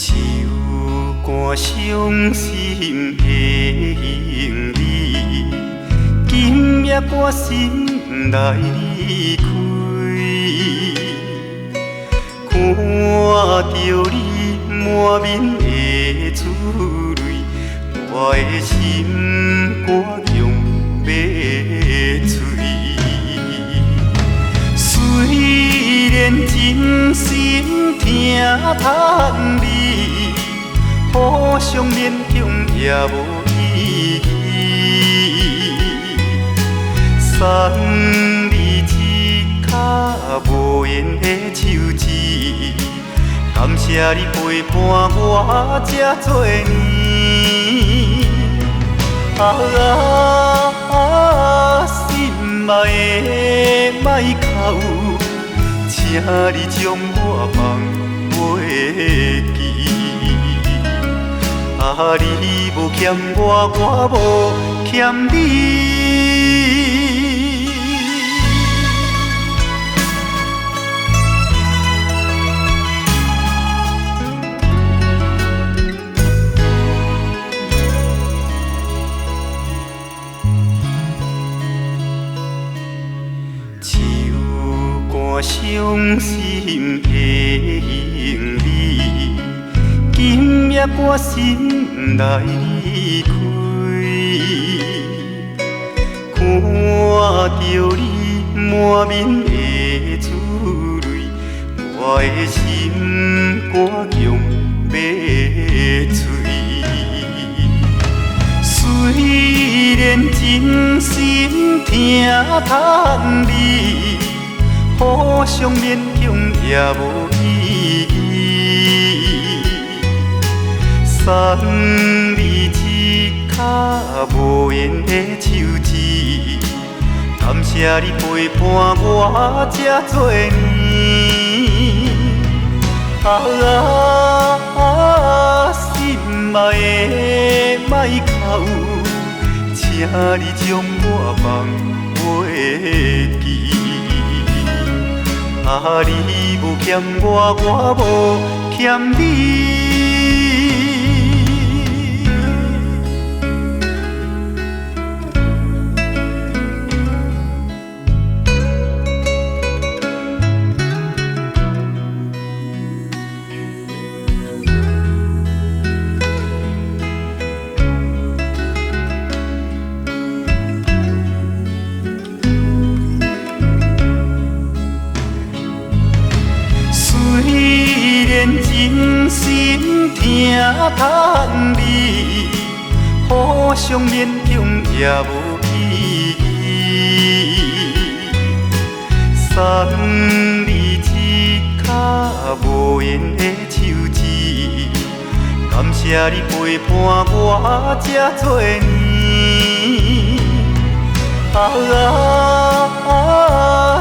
手汗伤心的行李，今夜我心内离开，看着你满面的珠泪，我的心肝强要碎。虽然真心疼叹你，互相勉强也无意义。送你一卡无言的手指，感谢你陪伴我这多年。心爱的莫哭，请你将我放袂记。你无欠我，我无欠你。伤心的行李，今夜我心内离开，看着你满面的珠泪，我的心肝强要碎。虽然真心疼叹你，互相勉强也无意义。送你一卡无言的手指，感谢你陪伴我这多年。心爱的莫哭，请你将我放袂记。你无欠我，我无欠你。虽然真心疼叹你，互相勉强也无意义。送你一卡无言的手指，感谢你陪伴我这多年。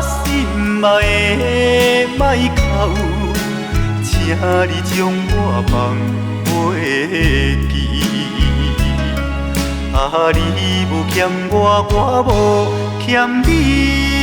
心爱的莫哭，请你将我放袂记。你无欠我，我无欠你。